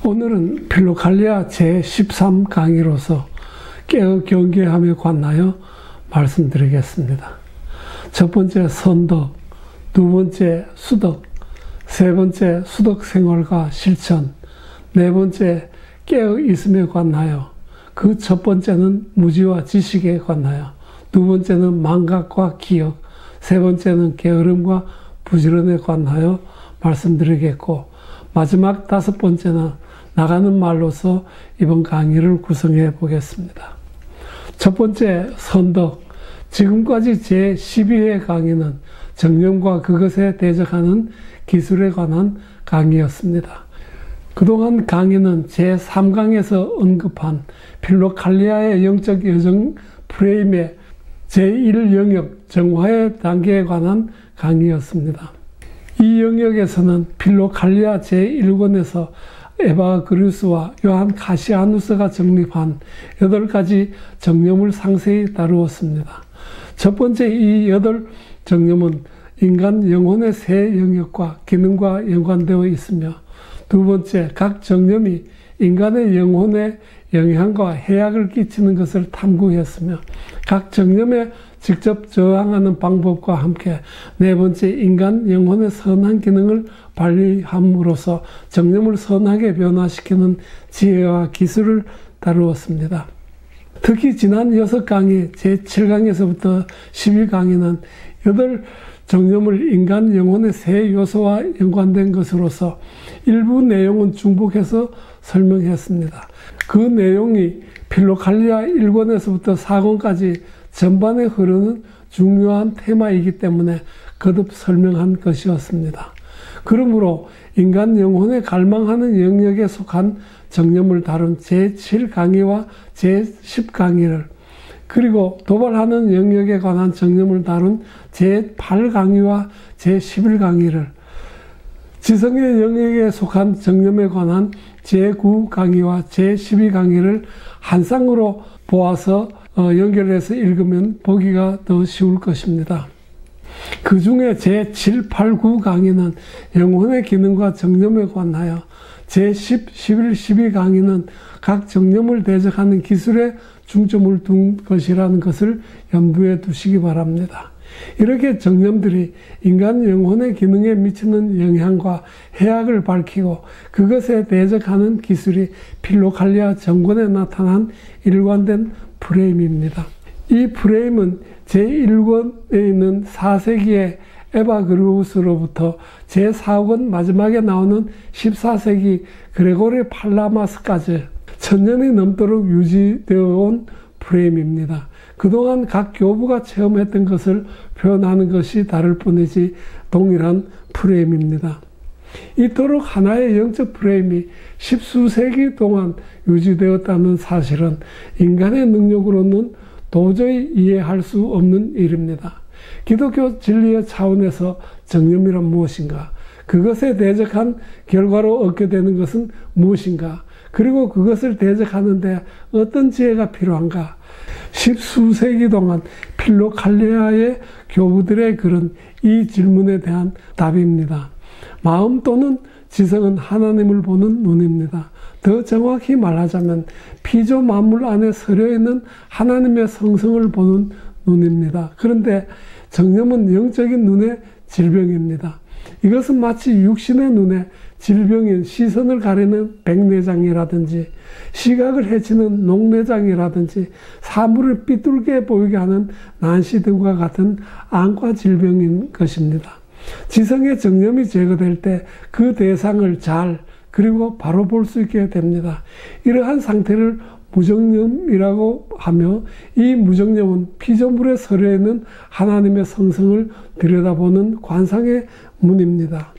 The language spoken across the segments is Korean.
오늘은 필로칼리아 제13강의로서 깨어 경계함에 관하여 말씀드리겠습니다. 첫 번째 선덕, 두 번째 수덕, 세 번째 수덕 생활과 실천, 네 번째 깨어 있음에 관하여, 그 첫 번째는 무지와 지식에 관하여, 두 번째는 망각과 기억, 세 번째는 게으름과 부지런에 관하여 말씀드리겠고, 마지막 다섯 번째는 나가는 말로서 이번 강의를 구성해 보겠습니다. 첫 번째 선덕, 지금까지 제12회 강의는 정념과 그것에 대적하는 기술에 관한 강의였습니다. 그동안 강의는 제3강에서 언급한 필로칼리아의 영적 여정 프레임의 제1영역 정화의 단계에 관한 강의였습니다. 이 영역에서는 필로칼리아 제1권에서 에바그리우스와 요한 카시아누스가 정립한 8가지 정념을 상세히 다루었습니다. 첫 번째 이 8 정념은 인간 영혼의 세 영역과 기능과 연관되어 있으며, 두 번째 각 정념이 인간의 영혼에 영향과 해악을 끼치는 것을 탐구했으며, 각 정념에 직접 저항하는 방법과 함께 네 번째 인간 영혼의 선한 기능을 발휘함으로써 정념을 선하게 변화시키는 지혜와 기술을 다루었습니다. 특히 지난 6강의 제7강에서부터 12강에는 8 정념을 인간 영혼의 세 요소와 연관된 것으로서 일부 내용은 중복해서 설명했습니다. 그 내용이 필로칼리아 1권에서부터 4권까지 전반에 흐르는 중요한 테마이기 때문에 거듭 설명한 것이었습니다. 그러므로 인간 영혼에 갈망하는 영역에 속한 정념을 다룬 제7강의와 제10강의를, 그리고 도발하는 영역에 관한 정념을 다룬 제8강의와 제11강의를, 지성의 영역에 속한 정념에 관한 제9강의와 제12강의를 한 쌍으로 보아서 연결해서 읽으면 보기가 더 쉬울 것입니다. 그 중에 제7, 8, 9강의는 영혼의 기능과 정념에 관하여, 제10, 11, 12강의는 각 정념을 대적하는 기술에 중점을 둔 것이라는 것을 염두에 두시기 바랍니다. 이렇게 정념들이 인간 영혼의 기능에 미치는 영향과 해악을 밝히고 그것에 대적하는 기술이 필로칼리아 정권에 나타난 일관된 프레임입니다. 이 프레임은 제1권에 있는 4세기의 에바그리우스로부터 제4권 마지막에 나오는 14세기 그레고리 팔라마스까지 1000년이 넘도록 유지되어 온 프레임입니다. 그동안 각 교부가 체험했던 것을 표현하는 것이 다를 뿐이지 동일한 프레임입니다. 이토록 하나의 영적 프레임이 십수세기 동안 유지되었다는 사실은 인간의 능력으로는 도저히 이해할 수 없는 일입니다. 기독교 진리의 차원에서 정념이란 무엇인가? 그것에 대적한 결과로 얻게 되는 것은 무엇인가? 그리고 그것을 대적하는데 어떤 지혜가 필요한가? 십수세기 동안 필로칼리아의 교부들의 글은 이 질문에 대한 답입니다. 마음 또는 지성은 하나님을 보는 눈입니다. 더 정확히 말하자면 피조 만물 안에 서려 있는 하나님의 성성을 보는 눈입니다. 그런데 정념은 영적인 눈의 질병입니다. 이것은 마치 육신의 눈에 질병인 시선을 가리는 백내장이라든지 시각을 해치는 녹내장이라든지 사물을 삐뚤게 보이게 하는 난시 등과 같은 안과 질병인 것입니다. 지성의 정념이 제거될 때 그 대상을 잘 그리고 바로 볼 수 있게 됩니다. 이러한 상태를 무정념이라고 하며, 이 무정념은 피조물에 서려 있는 하나님의 성성을 들여다보는 관상의 문입니다.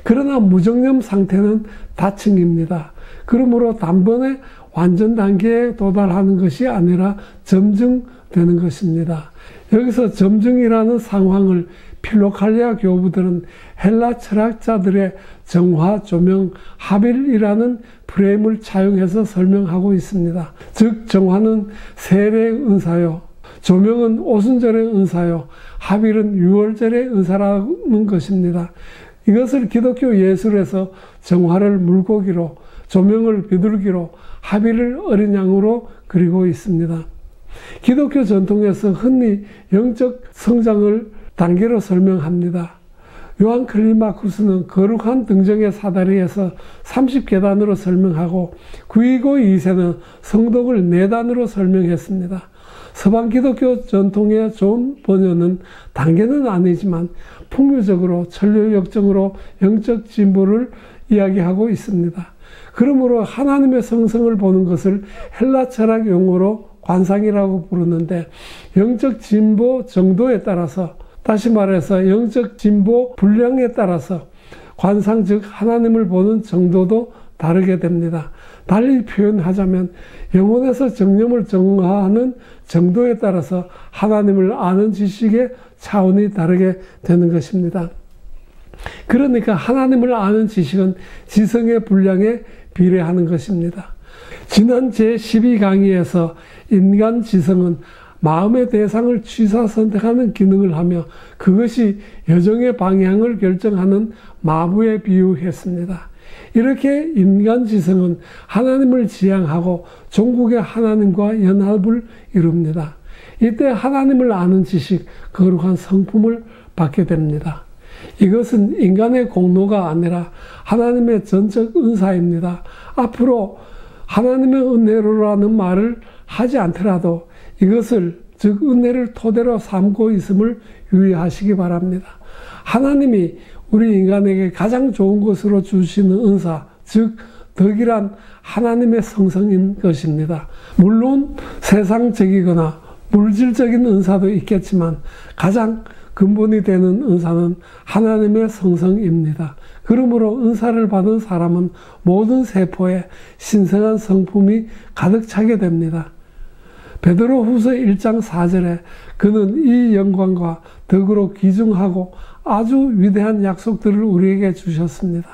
그러나 무정념 상태는 다층입니다. 그러므로 단번에 완전 단계에 도달하는 것이 아니라 점증되는 것입니다. 여기서 점증이라는 상황을 필로칼리아 교부들은 헬라 철학자들의 정화, 조명, 합일이라는 프레임을 차용해서 설명하고 있습니다. 즉 정화는 세례의 은사요, 조명은 오순절의 은사요, 합일은 유월절의 은사라는 것입니다. 이것을 기독교 예술에서 정화를 물고기로, 조명을 비둘기로, 하비를 어린 양으로 그리고 있습니다. 기독교 전통에서 흔히 영적 성장을 단계로 설명합니다. 요한 클리마쿠스는 거룩한 등정의 사다리에서 30계단으로 설명하고 구이고 2세는 성덕을 4단으로 설명했습니다. 서방 기독교 전통의 좋은 번역은 단계는 아니지만 풍류적으로 천류역정으로 영적 진보를 이야기하고 있습니다. 그러므로 하나님의 성성을 보는 것을 헬라 철학 용어로 관상이라고 부르는데, 영적 진보 정도에 따라서, 다시 말해서 영적 진보 분량에 따라서 관상, 즉 하나님을 보는 정도도 다르게 됩니다. 달리 표현하자면 영혼에서 정념을 정화하는 정도에 따라서 하나님을 아는 지식의 차원이 다르게 되는 것입니다. 그러니까 하나님을 아는 지식은 지성의 분량에 비례하는 것입니다. 지난 제12강의에서 인간 지성은 마음의 대상을 취사 선택하는 기능을 하며 그것이 여정의 방향을 결정하는 마부에 비유했습니다. 이렇게 인간 지성은 하나님을 지향하고 종국의 하나님과 연합을 이룹니다. 이때 하나님을 아는 지식, 거룩한 성품을 받게 됩니다. 이것은 인간의 공로가 아니라 하나님의 전적 은사입니다. 앞으로 하나님의 은혜로라는 말을 하지 않더라도 이것을, 즉 은혜를 토대로 삼고 있음을 유의하시기 바랍니다. 하나님이 우리 인간에게 가장 좋은 것으로 주시는 은사, 즉 덕이란 하나님의 성성인 것입니다. 물론 세상적이거나 물질적인 은사도 있겠지만 가장 근본이 되는 은사는 하나님의 성성입니다. 그러므로 은사를 받은 사람은 모든 세포에 신성한 성품이 가득 차게 됩니다. 베드로후서 1장 4절에 그는 이 영광과 덕으로 귀중하고 아주 위대한 약속들을 우리에게 주셨습니다.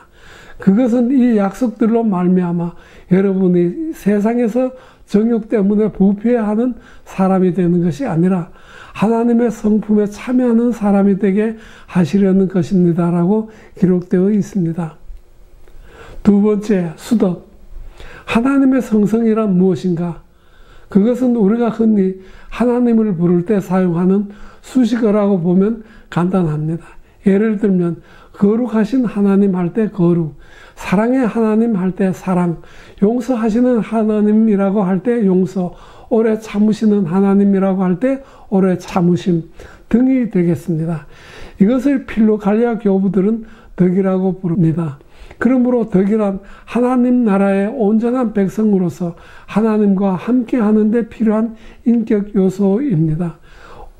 그것은 이 약속들로 말미암아 여러분이 세상에서 정욕 때문에 부패하는 사람이 되는 것이 아니라 하나님의 성품에 참여하는 사람이 되게 하시려는 것입니다. 라고 기록되어 있습니다. 두 번째, 수덕. 하나님의 성성이란 무엇인가? 그것은 우리가 흔히 하나님을 부를 때 사용하는 수식어라고 보면 간단합니다. 예를 들면 거룩하신 하나님 할 때 거룩, 사랑의 하나님 할 때 사랑, 용서하시는 하나님이라고 할 때 용서, 오래 참으시는 하나님이라고 할 때 오래 참으심 등이 되겠습니다. 이것을 필로갈리아 교부들은 덕이라고 부릅니다. 그러므로 덕이란 하나님 나라의 온전한 백성으로서 하나님과 함께 하는 데 필요한 인격 요소입니다.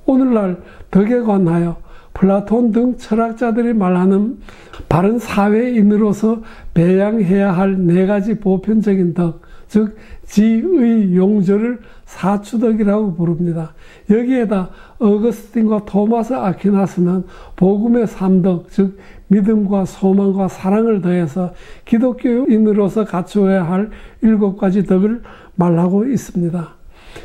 오늘날 덕에 관하여 플라톤 등 철학자들이 말하는 바른 사회인으로서 배양해야 할 4가지 보편적인 덕, 즉 지의 용절을 사추덕이라고 부릅니다. 여기에다 어거스틴과 토마스 아퀴나스는 복음의 3덕, 즉 믿음과 소망과 사랑을 더해서 기독교인으로서 갖추어야 할 7가지 덕을 말하고 있습니다.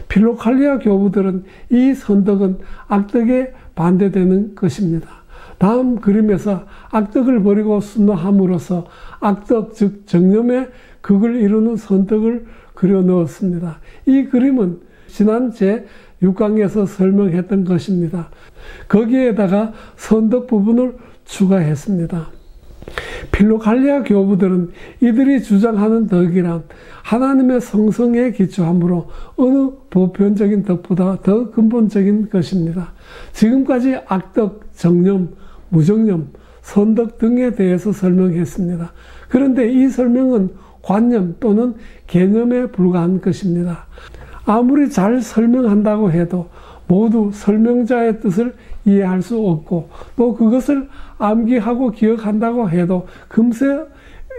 필로칼리아 교부들은 이 선덕은 악덕에 반대되는 것입니다. 다음 그림에서 악덕을 버리고 순화함으로써 악덕, 즉 정념의 극을 이루는 선덕을 그려 넣었습니다. 이 그림은 지난 제6강에서 설명했던 것입니다. 거기에다가 선덕 부분을 추가했습니다. 필로갈리아 교부들은 이들이 주장하는 덕이란 하나님의 성성에 기초하므로 어느 보편적인 덕보다 더 근본적인 것입니다. 지금까지 악덕, 정념, 무정념, 선덕 등에 대해서 설명했습니다. 그런데 이 설명은 관념 또는 개념에 불과한 것입니다. 아무리 잘 설명한다고 해도 모두 설명자의 뜻을 이해할 수 없고 또 그것을 암기하고 기억한다고 해도 금세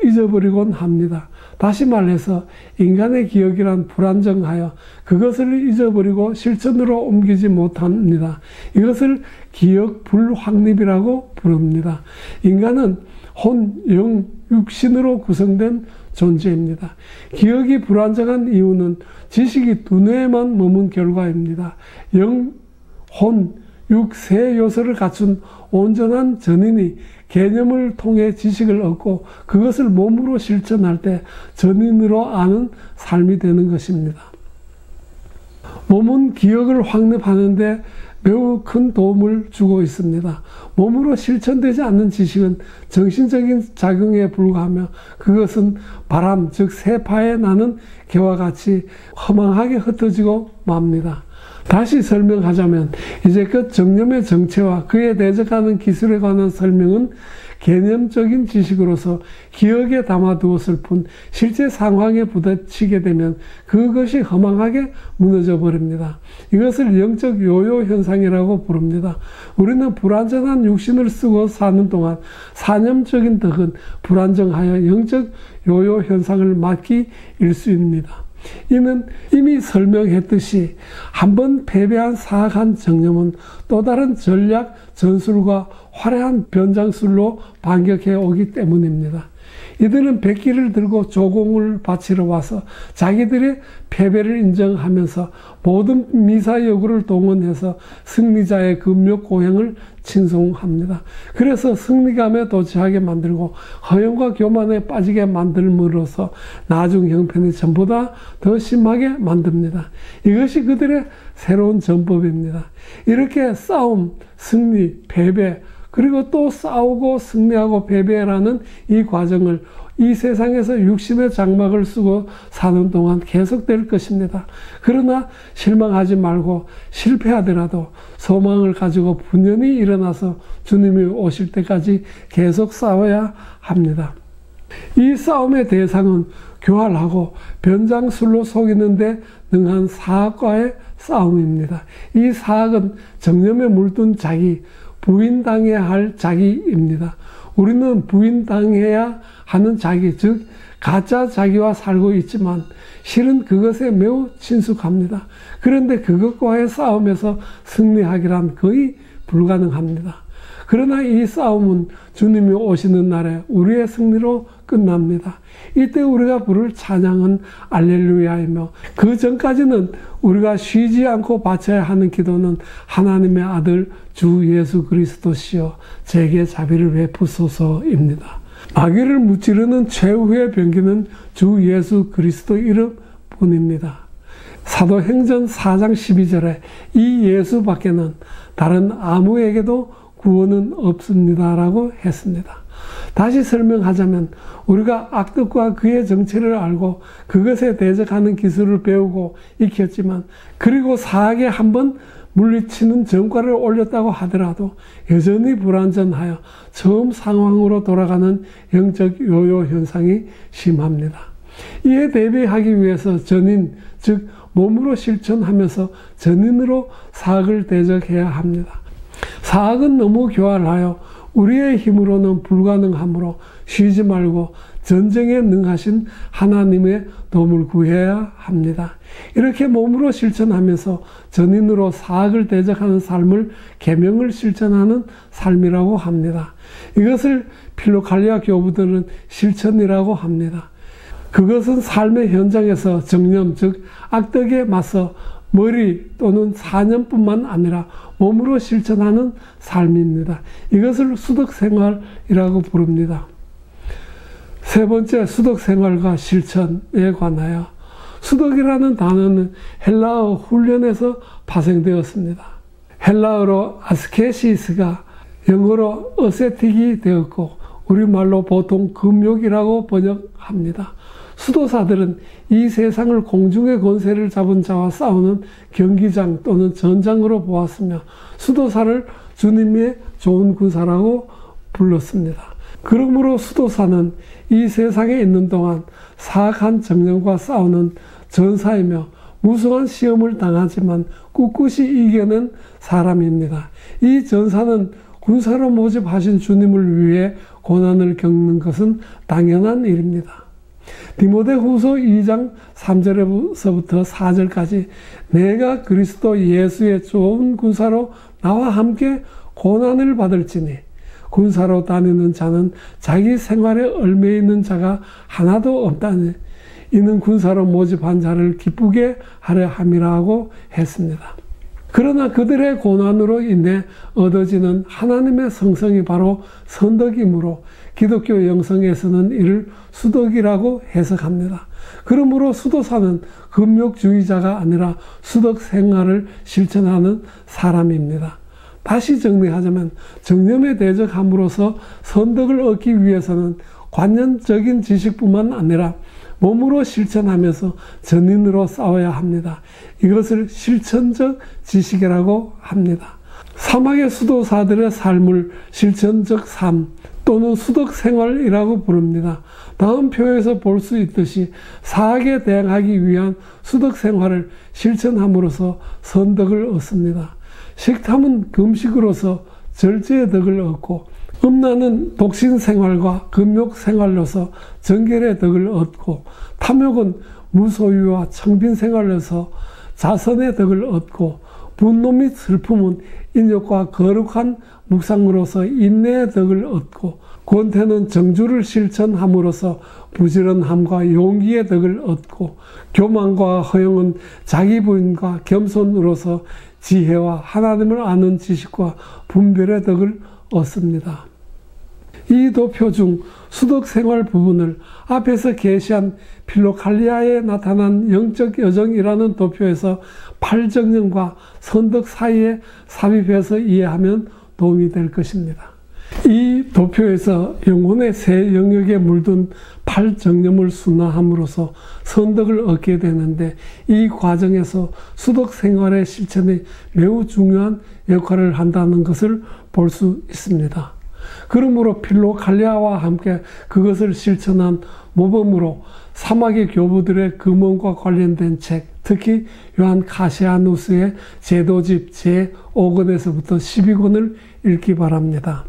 잊어버리곤 합니다. 다시 말해서 인간의 기억이란 불안정하여 그것을 잊어버리고 실천으로 옮기지 못합니다. 이것을 기억 불확립이라고 부릅니다. 인간은 혼, 영, 육신으로 구성된 존재입니다. 기억이 불안정한 이유는 지식이 두뇌에만 머문 결과입니다. 영, 혼, 세 요소를 갖춘 온전한 전인이 개념을 통해 지식을 얻고 그것을 몸으로 실천할 때 전인으로 아는 삶이 되는 것입니다. 몸은 기억을 확립하는 데 매우 큰 도움을 주고 있습니다. 몸으로 실천되지 않는 지식은 정신적인 작용에 불과하며 그것은 바람, 즉 세파에 나는 개와 같이 허망하게 흩어지고 맙니다. 다시 설명하자면 이제껏 정념의 정체와 그에 대적하는 기술에 관한 설명은 개념적인 지식으로서 기억에 담아두었을 뿐 실제 상황에 부딪히게 되면 그것이 허망하게 무너져 버립니다. 이것을 영적 요요 현상이라고 부릅니다. 우리는 불완전한 육신을 쓰고 사는 동안 사념적인 덕은 불안정하여 영적 요요 현상을 맞기 일쑤입니다. 이는 이미 설명했듯이 한번 패배한 사악한 정념은 또 다른 전략, 전술과 화려한 변장술로 반격해 오기 때문입니다. 이들은 백기를 들고 조공을 바치러 와서 자기들의 패배를 인정하면서 모든 미사여구를 동원해서 승리자의 금욕 고행을 칭송합니다. 그래서 승리감에 도취하게 만들고 허영과 교만에 빠지게 만들므로써 나중 형편이 전보다 더 심하게 만듭니다. 이것이 그들의 새로운 전법입니다. 이렇게 싸움, 승리, 패배, 그리고 또 싸우고 승리하고 패배라는 이 과정을 이 세상에서 육신의 장막을 쓰고 사는 동안 계속될 것입니다. 그러나 실망하지 말고 실패하더라도 소망을 가지고 분연히 일어나서 주님이 오실 때까지 계속 싸워야 합니다. 이 싸움의 대상은 교활하고 변장술로 속이는 데 능한 사악과의 싸움입니다. 이 사악은 정념에 물든 자기, 부인당해야 할 자기입니다. 우리는 부인당해야 하는 자기, 즉 가짜 자기와 살고 있지만 실은 그것에 매우 친숙합니다. 그런데 그것과의 싸움에서 승리하기란 거의 불가능합니다. 그러나 이 싸움은 주님이 오시는 날에 우리의 승리로 끝납니다. 이때 우리가 부를 찬양은 알렐루야이며 그 전까지는 우리가 쉬지 않고 바쳐야 하는 기도는 하나님의 아들 주 예수 그리스도시여 제게 자비를 베푸소서입니다. 마귀를 무찌르는 최후의 병기는 주 예수 그리스도 이름뿐입니다. 사도행전 4장 12절에 이 예수밖에는 다른 아무에게도 구원은 없습니다라고 했습니다. 다시 설명하자면 우리가 악독과 그의 정체를 알고 그것에 대적하는 기술을 배우고 익혔지만 그리고 사악에 한번 물리치는 전과를 올렸다고 하더라도 여전히 불완전하여 처음 상황으로 돌아가는 영적 요요 현상이 심합니다. 이에 대비하기 위해서 전인, 즉 몸으로 실천하면서 전인으로 사악을 대적해야 합니다. 사악은 너무 교활하여 우리의 힘으로는 불가능하므로 쉬지 말고 전쟁에 능하신 하나님의 도움을 구해야 합니다. 이렇게 몸으로 실천하면서 전인으로 사악을 대적하는 삶을 계명을 실천하는 삶이라고 합니다. 이것을 필로칼리아 교부들은 실천이라고 합니다. 그것은 삶의 현장에서 정념, 즉 악덕에 맞서 머리 또는 사념뿐만 아니라 몸으로 실천하는 삶입니다. 이것을 수덕생활이라고 부릅니다. 세 번째, 수덕생활과 실천에 관하여 수덕이라는 단어는 헬라어 훈련에서 파생되었습니다. 헬라어로 아스케시스가 영어로 어세틱이 되었고 우리말로 보통 금욕이라고 번역합니다. 수도사들은 이 세상을 공중의 권세를 잡은 자와 싸우는 경기장 또는 전장으로 보았으며 수도사를 주님의 좋은 군사라고 불렀습니다. 그러므로 수도사는 이 세상에 있는 동안 사악한 정령과 싸우는 전사이며 무수한 시험을 당하지만 꿋꿋이 이겨낸 사람입니다. 이 전사는 군사로 모집하신 주님을 위해 고난을 겪는 것은 당연한 일입니다. 디모데후서 2장 3절에서부터 4절까지 내가 그리스도 예수의 좋은 군사로 나와 함께 고난을 받을지니 군사로 다니는 자는 자기 생활에 얽매 있는 자가 하나도 없다니 이는 군사로 모집한 자를 기쁘게 하려 함이라고 했습니다. 그러나 그들의 고난으로 인해 얻어지는 하나님의 성성이 바로 선덕이므로 기독교 영성에서는 이를 수덕이라고 해석합니다. 그러므로 수도사는 금욕주의자가 아니라 수덕 생활을 실천하는 사람입니다. 다시 정리하자면 정념에 대적함으로써 선덕을 얻기 위해서는 관념적인 지식뿐만 아니라 몸으로 실천하면서 전인으로 싸워야 합니다. 이것을 실천적 지식이라고 합니다. 사막의 수도사들의 삶을 실천적 삶 또는 수덕 생활이라고 부릅니다. 다음 표에서 볼 수 있듯이 사악에 대항하기 위한 수덕 생활을 실천함으로써 선덕을 얻습니다. 식탐은 금식으로서 절제의 덕을 얻고 음란은 독신 생활과 금욕 생활로서 정결의 덕을 얻고 탐욕은 무소유와 청빈 생활로서 자선의 덕을 얻고 분노 및 슬픔은 인욕과 거룩한 묵상으로서 인내의 덕을 얻고 권태는 정주를 실천함으로써 부지런함과 용기의 덕을 얻고 교만과 허영은 자기 부인과 겸손으로서 지혜와 하나님을 아는 지식과 분별의 덕을 얻습니다. 이 도표 중 수덕 생활 부분을 앞에서 계시한 필로칼리아에 나타난 영적 여정이라는 도표에서 8정령과 선덕 사이에 삽입해서 이해하면 도움이 될 것입니다. 이 도표에서 영혼의 세 영역에 물든 8정념을 순화함으로써 선덕을 얻게 되는데 이 과정에서 수덕 생활의 실천이 매우 중요한 역할을 한다는 것을 볼 수 있습니다. 그러므로 필로칼리아와 함께 그것을 실천한 모범으로 사막의 교부들의 금원과 관련된 책, 특히 요한 카시아누스의 제도집 제5권에서부터 12권을 읽기 바랍니다.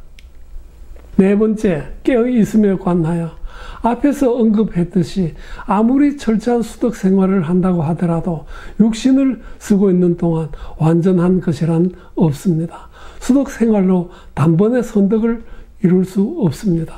네 번째, 깨어있음에 관하여 앞에서 언급했듯이 아무리 철저한 수덕 생활을 한다고 하더라도 육신을 쓰고 있는 동안 완전한 것이란 없습니다. 수덕 생활로 단번에 선덕을 이룰 수 없습니다.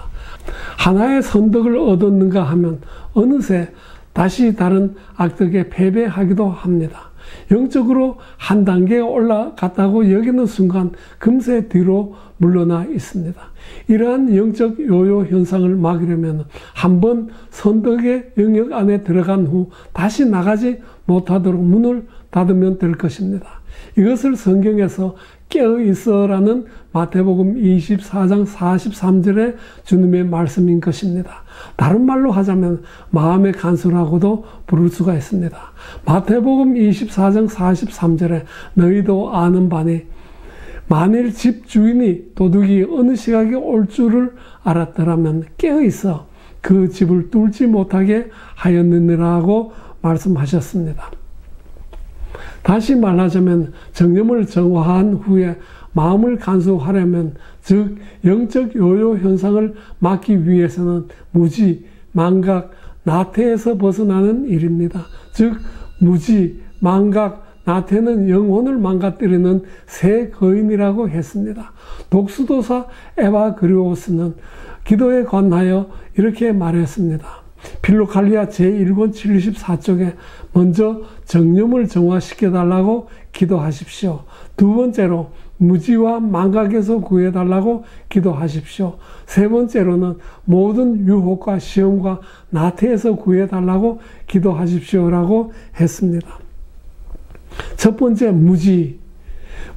하나의 선덕을 얻었는가 하면 어느새 다시 다른 악덕에 패배하기도 합니다. 영적으로 한 단계 올라갔다고 여기는 순간 금세 뒤로 물러나 있습니다. 이러한 영적 요요 현상을 막으려면 한번 선덕의 영역 안에 들어간 후 다시 나가지 못하도록 문을 닫으면 될 것입니다. 이것을 성경에서 깨어있어라는 마태복음 24장 43절의 주님의 말씀인 것입니다. 다른 말로 하자면 마음의 간수라고도 부를 수가 있습니다. 마태복음 24장 43절에 너희도 아는 바니 만일 집 주인이 도둑이 어느 시각에 올 줄을 알았더라면 깨어있어 그 집을 뚫지 못하게 하였느니라고 말씀하셨습니다. 다시 말하자면 정념을 정화한 후에 마음을 간수하려면 즉 영적 요요 현상을 막기 위해서는 무지, 망각, 나태에서 벗어나는 일입니다. 즉 무지, 망각, 나태는 영혼을 망가뜨리는 새 거인이라고 했습니다. 독수도사 에바그리오스는 기도에 관하여 이렇게 말했습니다. 필로칼리아 제1권 74쪽에 먼저 정념을 정화시켜달라고 기도하십시오. 두 번째로 무지와 망각에서 구해달라고 기도하십시오. 세 번째로는 모든 유혹과 시험과 나태에서 구해달라고 기도하십시오라고 했습니다. 첫 번째 무지.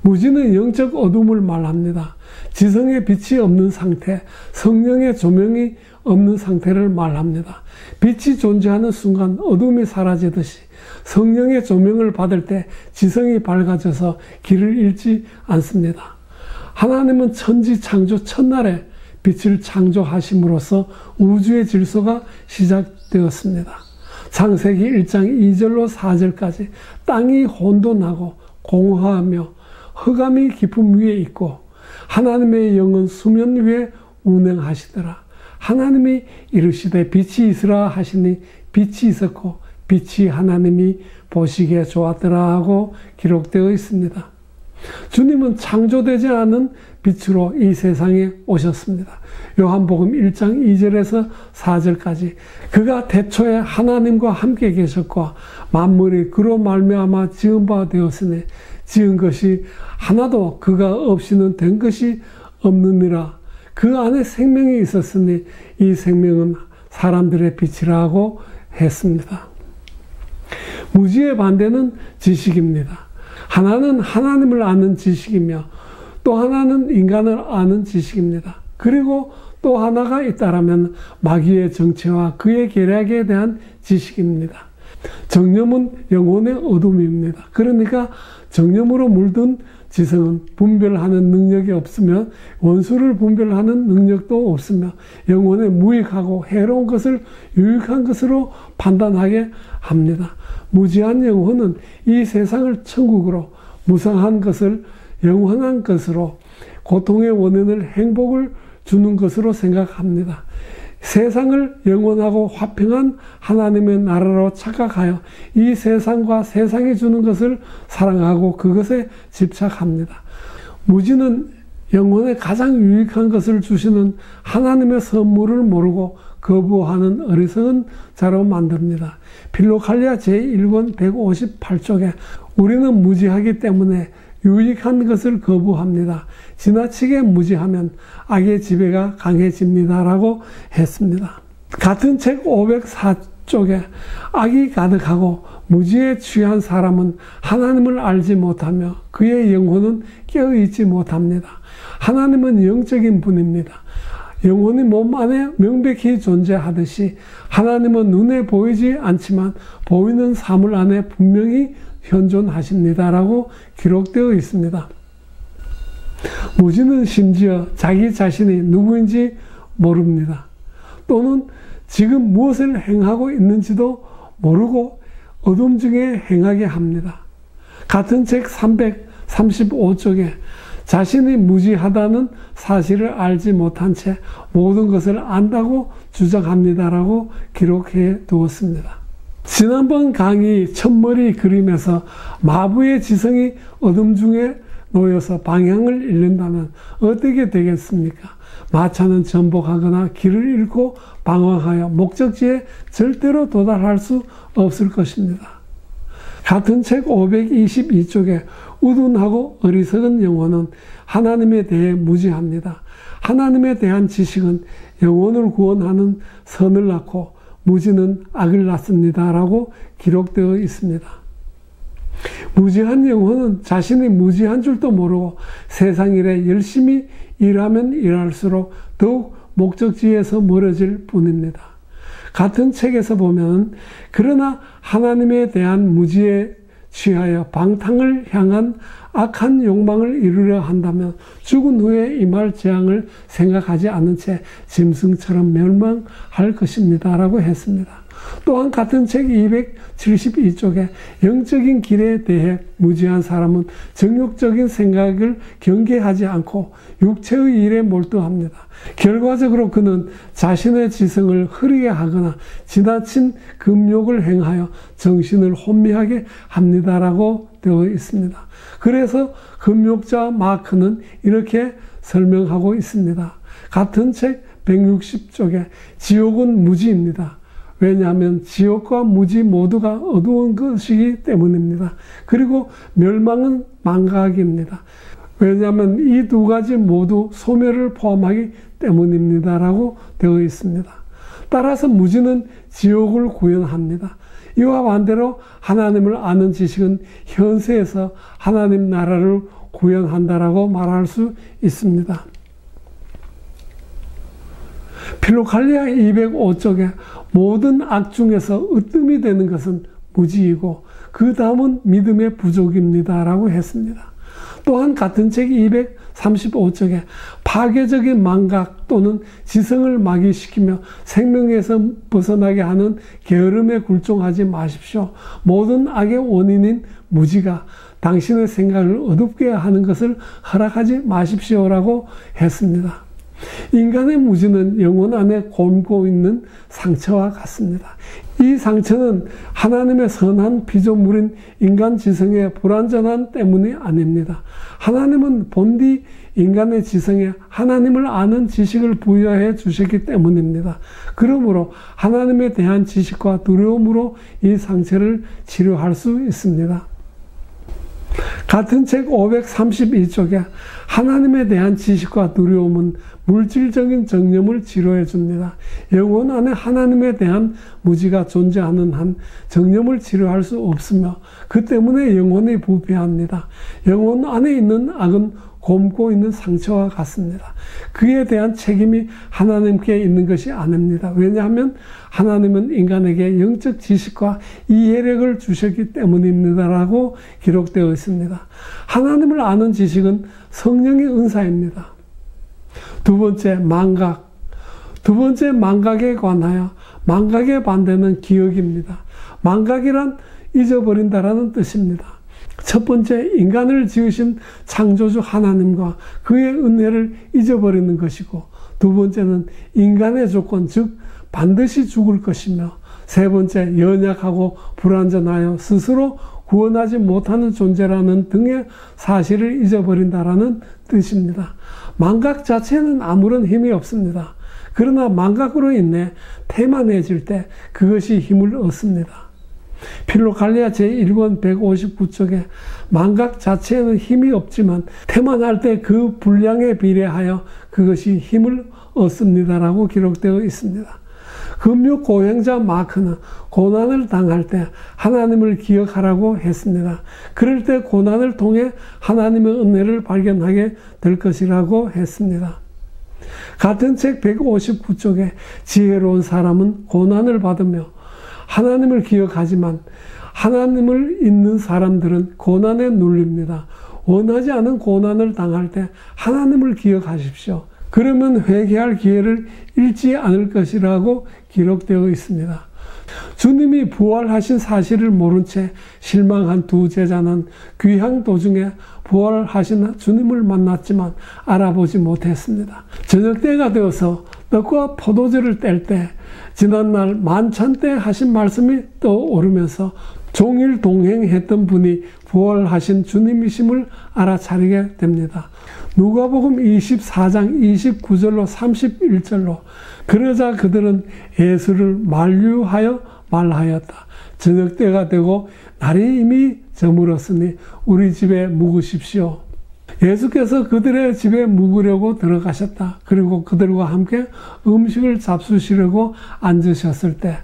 무지는 영적 어둠을 말합니다. 지성의 빛이 없는 상태, 성령의 조명이 없는 상태를 말합니다. 빛이 존재하는 순간 어둠이 사라지듯이 성령의 조명을 받을 때 지성이 밝아져서 길을 잃지 않습니다. 하나님은 천지 창조 첫날에 빛을 창조하심으로써 우주의 질서가 시작되었습니다. 창세기 1장 2절로 4절까지 땅이 혼돈하고 공허하며 흑암이 깊음 위에 있고 하나님의 영은 수면 위에 운행하시더라. 하나님이 이르시되 빛이 있으라 하시니 빛이 있었고 빛이 하나님이 보시기에 좋았더라 하고 기록되어 있습니다. 주님은 창조되지 않은 빛으로 이 세상에 오셨습니다. 요한복음 1장 2절에서 4절까지 그가 태초에 하나님과 함께 계셨고 만물이 그로 말미암아 지은 바 되었으니 지은 것이 하나도 그가 없이는 된 것이 없느니라. 그 안에 생명이 있었으니 이 생명은 사람들의 빛이라고 했습니다. 무지의 반대는 지식입니다. 하나는 하나님을 아는 지식이며 또 하나는 인간을 아는 지식입니다. 그리고 또 하나가 있다라면 마귀의 정체와 그의 계략에 대한 지식입니다. 정념은 영혼의 어둠입니다. 그러니까 정념으로 물든 지성은 분별하는 능력이 없으며 원수를 분별하는 능력도 없으며 영혼에 무익하고 해로운 것을 유익한 것으로 판단하게 합니다. 무지한 영혼은 이 세상을 천국으로, 무상한 것을 영원한 것으로, 고통의 원인을 행복을 주는 것으로 생각합니다. 세상을 영원하고 화평한 하나님의 나라로 착각하여 이 세상과 세상이 주는 것을 사랑하고 그것에 집착합니다. 무지는 영혼에 가장 유익한 것을 주시는 하나님의 선물을 모르고 거부하는 어리석은 자로 만듭니다. 필로칼리아 제1권 158쪽에 우리는 무지하기 때문에 유익한 것을 거부합니다. 지나치게 무지하면 악의 지배가 강해집니다. 라고 했습니다. 같은 책 504쪽에 악이 가득하고 무지에 취한 사람은 하나님을 알지 못하며 그의 영혼은 깨어있지 못합니다. 하나님은 영적인 분입니다. 영혼이 몸 안에 명백히 존재하듯이 하나님은 눈에 보이지 않지만 보이는 사물 안에 분명히 현존하십니다. 라고 기록되어 있습니다. 무지는 심지어 자기 자신이 누구인지 모릅니다. 또는 지금 무엇을 행하고 있는지도 모르고 어둠 중에 행하게 합니다. 같은 책 335쪽에 자신이 무지하다는 사실을 알지 못한 채 모든 것을 안다고 주장합니다라고 기록해 두었습니다. 지난번 강의 첫머리 그림에서 마부의 지성이 어둠 중에 놓여서 방향을 잃는다면 어떻게 되겠습니까? 마차는 전복하거나 길을 잃고 방황하여 목적지에 절대로 도달할 수 없을 것입니다. 같은 책 522쪽에 우둔하고 어리석은 영혼은 하나님에 대해 무지합니다. 하나님에 대한 지식은 영혼을 구원하는 선을 낳고 무지는 악을 낳습니다. 라고 기록되어 있습니다. 무지한 영혼은 자신이 무지한 줄도 모르고 세상 일에 열심히 일하면 일할수록 더욱 목적지에서 멀어질 뿐입니다. 같은 책에서 보면 그러나 하나님에 대한 무지에 취하여 방탕을 향한 악한 욕망을 이루려 한다면 죽은 후에 임할 재앙을 생각하지 않은 채 짐승처럼 멸망할 것입니다. 라고 했습니다. 또한 같은 책 272쪽에 영적인 길에 대해 무지한 사람은 정욕적인 생각을 경계하지 않고 육체의 일에 몰두합니다. 결과적으로 그는 자신의 지성을 흐리게 하거나 지나친 금욕을 행하여 정신을 혼미하게 합니다라고 되어 있습니다. 그래서 금욕자 마크는 이렇게 설명하고 있습니다. 같은 책 160쪽에 지옥은 무지입니다. 왜냐하면 지옥과 무지 모두가 어두운 것이기 때문입니다. 그리고 멸망은 망각입니다. 왜냐하면 이 두 가지 모두 소멸을 포함하기 때문입니다. 라고 되어 있습니다. 따라서 무지는 지옥을 구현합니다. 이와 반대로 하나님을 아는 지식은 현세에서 하나님 나라를 구현한다라고 말할 수 있습니다. 필로칼리아 205쪽에 모든 악 중에서 으뜸이 되는 것은 무지이고 그 다음은 믿음의 부족입니다. 라고 했습니다. 또한 같은 책 235쪽에 파괴적인 망각 또는 지성을 마귀시키며 생명에서 벗어나게 하는 게으름에 굴종하지 마십시오. 모든 악의 원인인 무지가 당신의 생각을 어둡게 하는 것을 허락하지 마십시오라고 했습니다. 인간의 무지는 영혼 안에 곪고 있는 상처와 같습니다. 이 상처는 하나님의 선한 피조물인 인간 지성의 불완전함 때문이 아닙니다. 하나님은 본디 인간의 지성에 하나님을 아는 지식을 부여해 주셨기 때문입니다. 그러므로 하나님에 대한 지식과 두려움으로 이 상처를 치료할 수 있습니다. 같은 책 532쪽에 하나님에 대한 지식과 두려움은 물질적인 정념을 치료해 줍니다. 영혼 안에 하나님에 대한 무지가 존재하는 한 정념을 치료할 수 없으며 그 때문에 영혼이 부패합니다. 영혼 안에 있는 악은 곪고 있는 상처와 같습니다. 그에 대한 책임이 하나님께 있는 것이 아닙니다. 왜냐하면 하나님은 인간에게 영적 지식과 이해력을 주셨기 때문입니다라고 기록되어 있습니다. 하나님을 아는 지식은 성령의 은사입니다. 두 번째, 망각. 두 번째, 망각에 관하여 망각의 반대는 기억입니다. 망각이란 잊어버린다라는 뜻입니다. 첫 번째, 인간을 지으신 창조주 하나님과 그의 은혜를 잊어버리는 것이고, 두 번째는 인간의 조건, 즉 반드시 죽을 것이며, 세 번째, 연약하고 불완전하여 스스로 구원하지 못하는 존재라는 등의 사실을 잊어버린다라는 뜻입니다. 망각 자체는 아무런 힘이 없습니다. 그러나 망각으로 인해 태만해질 때 그것이 힘을 얻습니다. 필로갈레아 제1권 159쪽에 망각 자체에는 힘이 없지만 태만할 때 그 분량에 비례하여 그것이 힘을 얻습니다라고 기록되어 있습니다. 금육 고행자 마크는 고난을 당할 때 하나님을 기억하라고 했습니다. 그럴 때 고난을 통해 하나님의 은혜를 발견하게 될 것이라고 했습니다. 같은 책 159쪽에 지혜로운 사람은 고난을 받으며 하나님을 기억하지만 하나님을 잊는 사람들은 고난에 눌립니다. 원하지 않은 고난을 당할 때 하나님을 기억하십시오. 그러면 회개할 기회를 잃지 않을 것이라고 기록되어 있습니다. 주님이 부활하신 사실을 모른 채 실망한 두 제자는 귀향 도중에 부활하신 주님을 만났지만 알아보지 못했습니다. 저녁 때가 되어서 떡과 포도주를 뗄 때 지난날 만찬 때 하신 말씀이 떠오르면서 종일 동행했던 분이 부활하신 주님이심을 알아차리게 됩니다. 누가복음 24장 29절로 31절로 그러자 그들은 예수를 만류하여 말하였다. 저녁 때가 되고 날이 이미 저물었으니 우리 집에 묵으십시오. 예수께서 그들의 집에 묵으려고 들어가셨다. 그리고 그들과 함께 음식을 잡수시려고 앉으셨을 때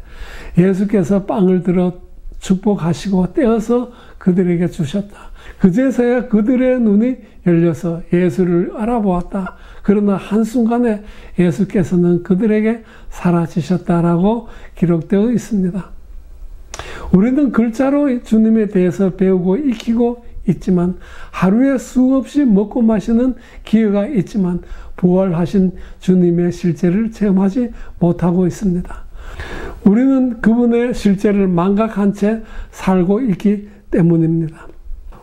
예수께서 빵을 들어 축복하시고 떼어서 그들에게 주셨다. 그제서야 그들의 눈이 열려서 예수를 알아보았다. 그러나 한순간에 예수께서는 그들에게 사라지셨다라고 기록되어 있습니다. 우리는 글자로 주님에 대해서 배우고 익히고 있지만 하루에 수없이 먹고 마시는 기회가 있지만 부활하신 주님의 실제를 체험하지 못하고 있습니다. 우리는 그분의 실제를 망각한 채 살고 있기 때문입니다.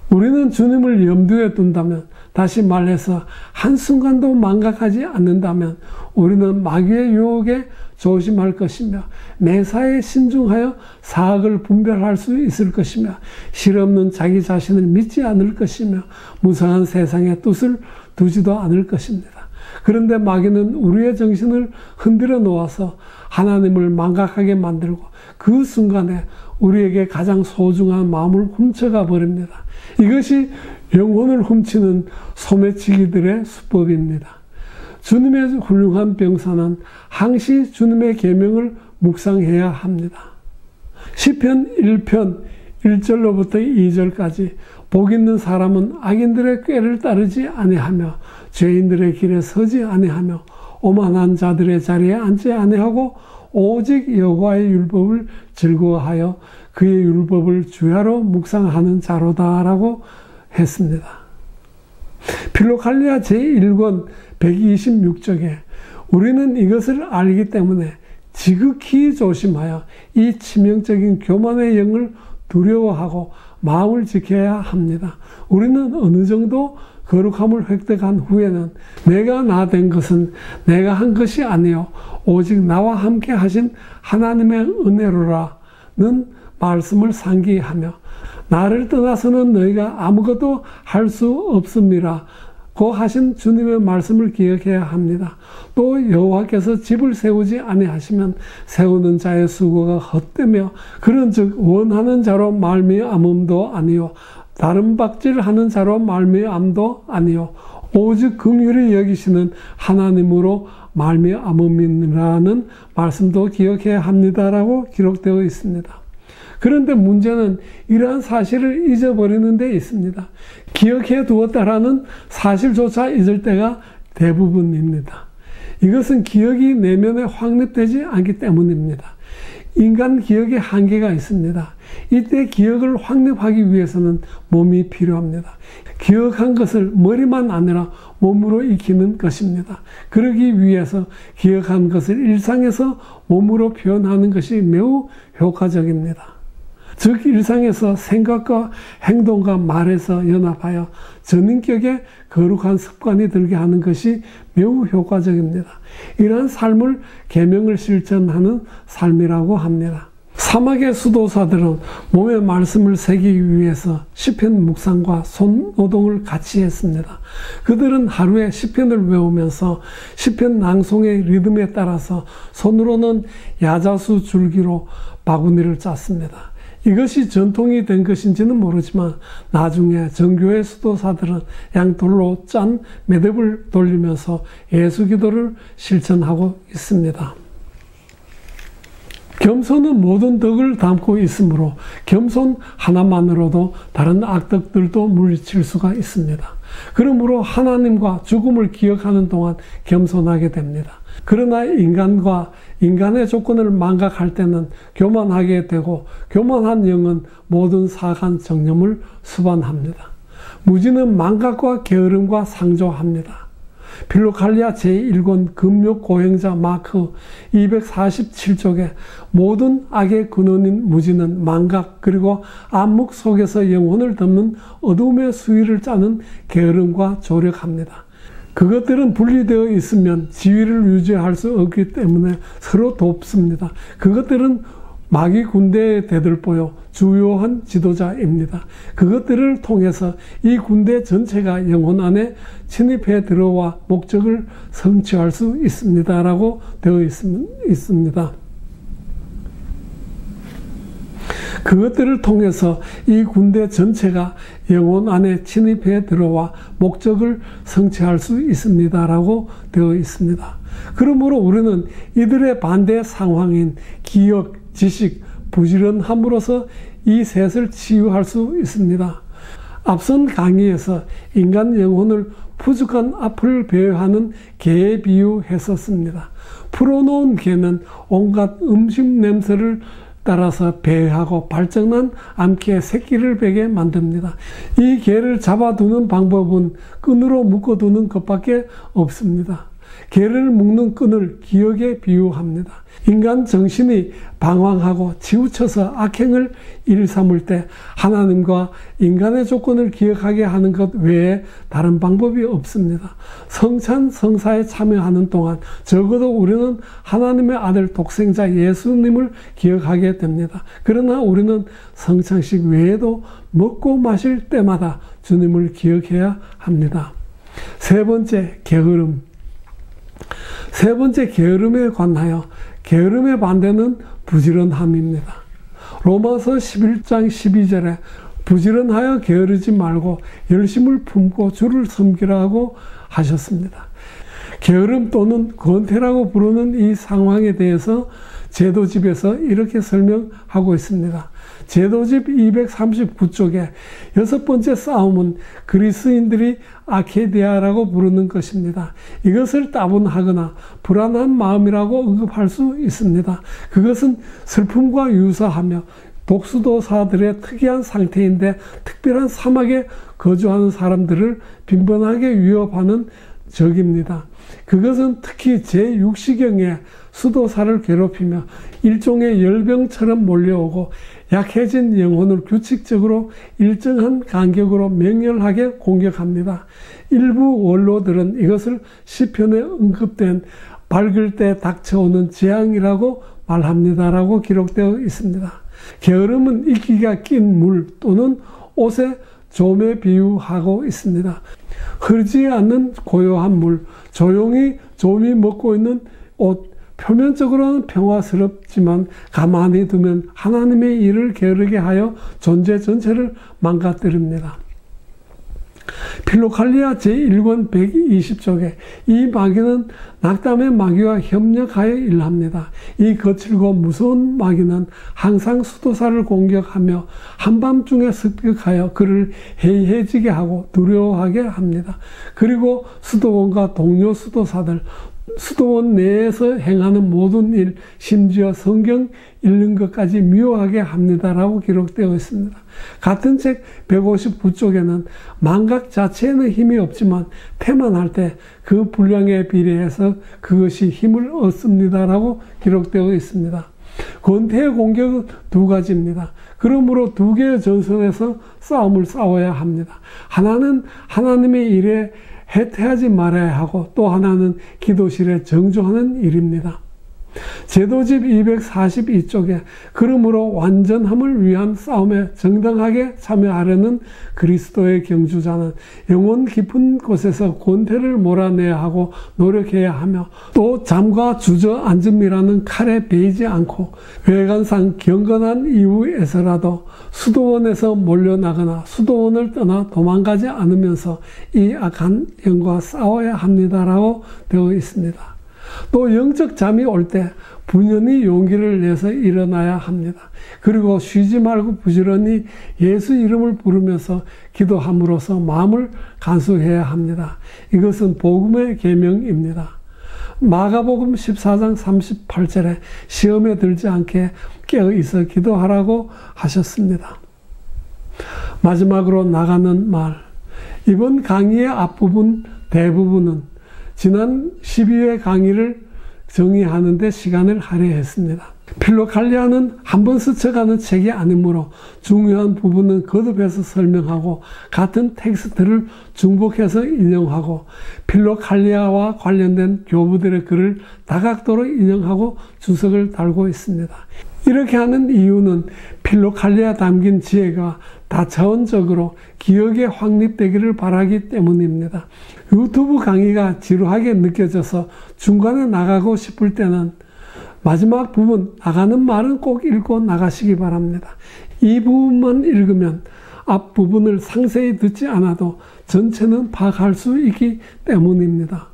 우리는 주님을 염두에 둔다면, 다시 말해서 한순간도 망각하지 않는다면 우리는 마귀의 유혹에 조심할 것이며 매사에 신중하여 사악을 분별할 수 있을 것이며 실없는 자기 자신을 믿지 않을 것이며 무상한 세상의 뜻을 두지도 않을 것입니다. 그런데 마귀는 우리의 정신을 흔들어 놓아서 하나님을 망각하게 만들고 그 순간에 우리에게 가장 소중한 마음을 훔쳐가 버립니다. 이것이 영혼을 훔치는 소매치기들의 수법입니다. 주님의 훌륭한 병사는 항시 주님의 계명을 묵상해야 합니다. 시편 1편 1절로부터 2절까지 복 있는 사람은 악인들의 꾀를 따르지 아니하며 죄인들의 길에 서지 아니하며 오만한 자들의 자리에 앉지 아니하고 오직 여호와의 율법을 즐거워하여 그의 율법을 주야로 묵상하는 자로다라고 했습니다. 필로갈레아 제1권 126쪽에 우리는 이것을 알기 때문에 지극히 조심하여 이 치명적인 교만의 영을 두려워하고 마음을 지켜야 합니다. 우리는 어느 정도 거룩함을 획득한 후에는 내가 나 된 것은 내가 한 것이 아니요 오직 나와 함께 하신 하나님의 은혜로라는 말씀을 상기하며 나를 떠나서는 너희가 아무것도 할 수 없음이라 고 하신 주님의 말씀을 기억해야 합니다. 또 여호와께서 집을 세우지 아니하시면 세우는 자의 수고가 헛되며 그런즉 원하는 자로 말미암음도 아니요 다른 박질하는 자로 말미암도 아니요 오직 긍휼히 여기시는 하나님으로 말미암음이라는 말씀도 기억해야 합니다라고 기록되어 있습니다. 그런데 문제는 이러한 사실을 잊어버리는 데 있습니다. 기억해 두었다라는 사실조차 잊을 때가 대부분입니다. 이것은 기억이 내면에 확립되지 않기 때문입니다. 인간 기억에 한계가 있습니다. 이때 기억을 확립하기 위해서는 몸이 필요합니다. 기억한 것을 머리만 아니라 몸으로 익히는 것입니다. 그러기 위해서 기억한 것을 일상에서 몸으로 표현하는 것이 매우 효과적입니다. 즉 일상에서 생각과 행동과 말에서 연합하여 전인격의 거룩한 습관이 들게 하는 것이 매우 효과적입니다. 이러한 삶을 계명을 실천하는 삶이라고 합니다. 사막의 수도사들은 몸에 말씀을 새기기 위해서 시편 묵상과 손노동을 같이 했습니다. 그들은 하루에 시편을 외우면서 시편 낭송의 리듬에 따라서 손으로는 야자수 줄기로 바구니를 짰습니다. 이것이 전통이 된 것인지는 모르지만 나중에 정교회 수도사들은 양돌로 짠 매듭을 돌리면서 예수기도를 실천하고 있습니다. 겸손은 모든 덕을 담고 있으므로 겸손 하나만으로도 다른 악덕들도 물리칠 수가 있습니다. 그러므로 하나님과 죽음을 기억하는 동안 겸손하게 됩니다. 그러나 인간과 인간의 조건을 망각할 때는 교만하게 되고 교만한 영은 모든 사악한 정념을 수반합니다. 무지는 망각과 게으름과 상조합니다. 필로칼리아 제1권 금욕 고행자 마크 247쪽에 모든 악의 근원인 무지는 망각 그리고 암묵 속에서 영혼을 덮는 어둠의 수위를 짜는 게으름과 조력합니다. 그것들은 분리되어 있으면 지위를 유지할 수 없기 때문에 서로 돕습니다. 그것들은 마귀 군대에 대들보여 주요한 지도자입니다. 그것들을 통해서 이 군대 전체가 영혼 안에 침입해 들어와 목적을 성취할 수 있습니다라고 되어 있습니다. 그것들을 통해서 이 군대 전체가 영혼 안에 침입해 들어와 목적을 성취할 수 있습니다라고 되어 있습니다. 그러므로 우리는 이들의 반대 상황인 기억, 지식, 부지런함으로써 이 셋을 치유할 수 있습니다. 앞선 강의에서 인간 영혼을 푸죽한 앞을 배회하는 개에 비유했었습니다. 풀어놓은 개는 온갖 음식 냄새를 따라서 배회하고 발정난 암캐 새끼를 베게 만듭니다. 이 개를 잡아두는 방법은 끈으로 묶어두는 것밖에 없습니다. 개를 묶는 끈을 기억에 비유합니다. 인간 정신이 방황하고 치우쳐서 악행을 일삼을 때 하나님과 인간의 조건을 기억하게 하는 것 외에 다른 방법이 없습니다. 성찬 성사에 참여하는 동안 적어도 우리는 하나님의 아들 독생자 예수님을 기억하게 됩니다. 그러나 우리는 성찬식 외에도 먹고 마실 때마다 주님을 기억해야 합니다. 세 번째, 게으름. 세 번째, 게으름에 관하여 게으름의 반대는 부지런함입니다. 로마서 11장 12절에 부지런하여 게으르지 말고 열심을 품고 주를 섬기라고 하셨습니다. 게으름 또는 권태라고 부르는 이 상황에 대해서 제도집에서 이렇게 설명하고 있습니다. 제도집 239쪽에 여섯 번째 싸움은 그리스인들이 아케디아라고 부르는 것입니다. 이것을 따분하거나 불안한 마음이라고 언급할 수 있습니다. 그것은 슬픔과 유사하며 독수도사들의 특이한 상태인데 특별한 사막에 거주하는 사람들을 빈번하게 위협하는 적입니다. 그것은 특히 제6시경에 수도사를 괴롭히며 일종의 열병처럼 몰려오고 약해진 영혼을 규칙적으로 일정한 간격으로 맹렬하게 공격합니다. 일부 원로들은 이것을 시편에 언급된 밝을 때 닥쳐오는 재앙이라고 말합니다라고 기록되어 있습니다. 게으름은 이끼가 낀 물 또는 옷에 좀에 비유하고 있습니다. 흐르지 않는 고요한 물, 조용히 좀이 먹고 있는 옷, 표면적으로는 평화스럽지만 가만히 두면 하나님의 일을 게으르게 하여 존재 전체를 망가뜨립니다. 필로칼리아 제1권 120쪽에 이 마귀는 낙담의 마귀와 협력하여 일합니다. 이 거칠고 무서운 마귀는 항상 수도사를 공격하며 한밤중에 습격하여 그를 해이해지게 하고 두려워하게 합니다. 그리고 수도원과 동료 수도사들, 수도원 내에서 행하는 모든 일, 심지어 성경 읽는 것까지 미워하게 합니다라고 기록되어 있습니다. 같은 책 159쪽에는 망각 자체에는 힘이 없지만 태만할 때 그 분량에 비례해서 그것이 힘을 얻습니다라고 기록되어 있습니다. 권태의 공격은 두 가지입니다. 그러므로 두 개의 전선에서 싸움을 싸워야 합니다. 하나는 하나님의 일에 해태하지 말아야 하고 또 하나는 기도실에 정조하는 일입니다. 제도집 242쪽에 그러므로 완전함을 위한 싸움에 정당하게 참여하려는 그리스도의 경주자는 영혼 깊은 곳에서 권태를 몰아내야 하고 노력해야 하며 또 잠과 주저앉음이라는 칼에 베이지 않고 외관상 경건한 이유에서라도 수도원에서 몰려나거나 수도원을 떠나 도망가지 않으면서 이 악한 영과 싸워야 합니다라고 되어 있습니다. 또 영적 잠이 올 때 분연히 용기를 내서 일어나야 합니다. 그리고 쉬지 말고 부지런히 예수 이름을 부르면서 기도함으로써 마음을 간수해야 합니다. 이것은 복음의 계명입니다. 마가복음 14장 38절에 시험에 들지 않게 깨어 있어 기도하라고 하셨습니다. 마지막으로 나가는 말. 이번 강의의 앞부분 대부분은 지난 12회 강의를 정의하는 데 시간을 할애했습니다. 필로칼리아는 한번 스쳐가는 책이 아니므로 중요한 부분은 거듭해서 설명하고 같은 텍스트를 중복해서 인용하고 필로칼리아와 관련된 교부들의 글을 다각도로 인용하고 주석을 달고 있습니다. 이렇게 하는 이유는 필로칼리아 담긴 지혜가 다차원적으로 기억에 확립되기를 바라기 때문입니다. 유튜브 강의가 지루하게 느껴져서 중간에 나가고 싶을 때는 마지막 부분 나가는 말은 꼭 읽고 나가시기 바랍니다. 이 부분만 읽으면 앞 부분을 상세히 듣지 않아도 전체는 파악할 수 있기 때문입니다.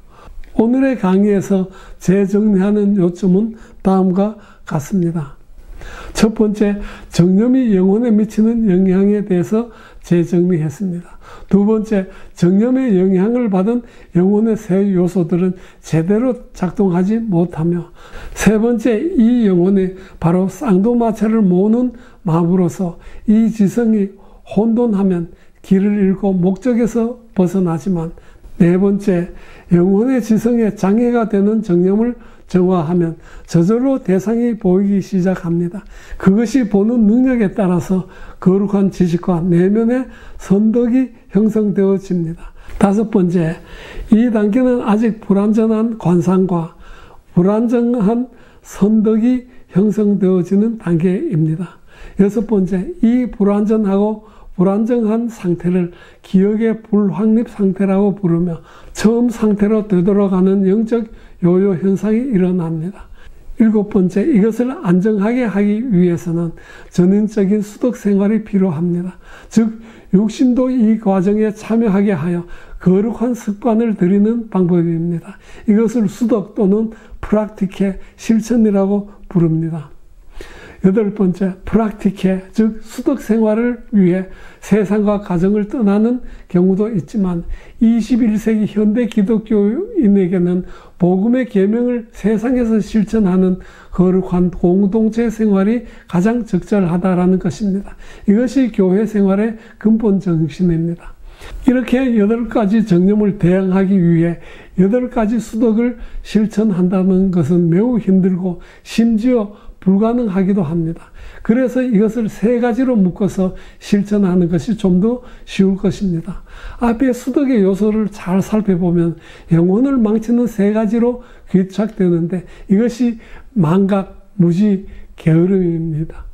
오늘의 강의에서 재정리하는 요점은 다음과 같습니다. 첫 번째, 정념이 영혼에 미치는 영향에 대해서 재정리했습니다. 두 번째, 정념의 영향을 받은 영혼의 세 요소들은 제대로 작동하지 못하며 세 번째, 이 영혼이 바로 쌍두마차를 모으는 마음으로서 이 지성이 혼돈하면 길을 잃고 목적에서 벗어나지만 네 번째, 영혼의 지성에 장애가 되는 정념을 정화하면 저절로 대상이 보이기 시작합니다. 그것이 보는 능력에 따라서 거룩한 지식과 내면의 선덕이 형성되어집니다. 다섯 번째, 이 단계는 아직 불완전한 관상과 불완전한 선덕이 형성되어지는 단계입니다. 여섯 번째, 이 불완전하고 불안정한 상태를 기억의 불확립 상태라고 부르며 처음 상태로 되돌아가는 영적 요요 현상이 일어납니다. 일곱 번째, 이것을 안정하게 하기 위해서는 전인적인 수덕 생활이 필요합니다. 즉 육신도 이 과정에 참여하게 하여 거룩한 습관을 들이는 방법입니다. 이것을 수덕 또는 프락티케, 실천이라고 부릅니다. 여덟 번째, 프락티케, 즉 수덕 생활을 위해 세상과 가정을 떠나는 경우도 있지만 21세기 현대 기독교인에게는 복음의 계명을 세상에서 실천하는 거룩한 공동체 생활이 가장 적절하다라는 것입니다. 이것이 교회 생활의 근본 정신입니다. 이렇게 8가지 정념을 대항하기 위해 8가지 수덕을 실천한다는 것은 매우 힘들고 심지어 불가능하기도 합니다. 그래서 이것을 3가지로 묶어서 실천하는 것이 좀 더 쉬울 것입니다. 앞에 수덕의 요소를 잘 살펴보면 영혼을 망치는 3가지로 귀착되는데 이것이 망각, 무지, 게으름입니다.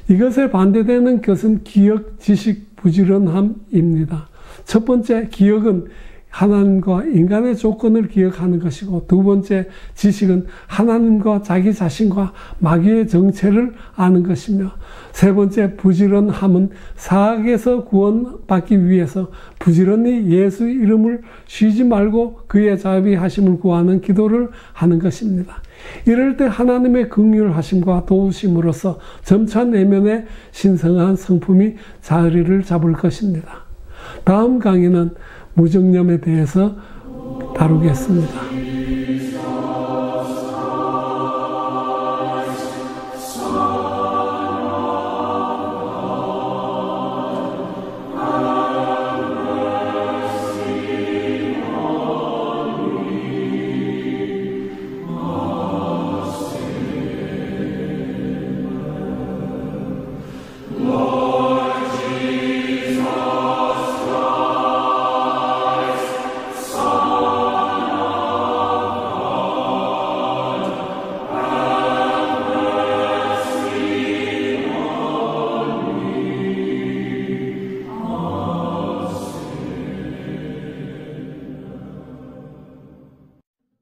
이것에 반대되는 것은 기억, 지식, 부지런함입니다. 첫 번째, 기억은 하나님과 인간의 조건을 기억하는 것이고, 두 번째 지식은 하나님과 자기 자신과 마귀의 정체를 아는 것이며, 세 번째 부지런함은 사악에서 구원받기 위해서 부지런히 예수 이름을 쉬지 말고 그의 자비하심을 구하는 기도를 하는 것입니다. 이럴 때 하나님의 긍휼하심과 도우심으로써 점차 내면의 신성한 성품이 자리를 잡을 것입니다. 다음 강의는 무정념에 대해서 다루겠습니다.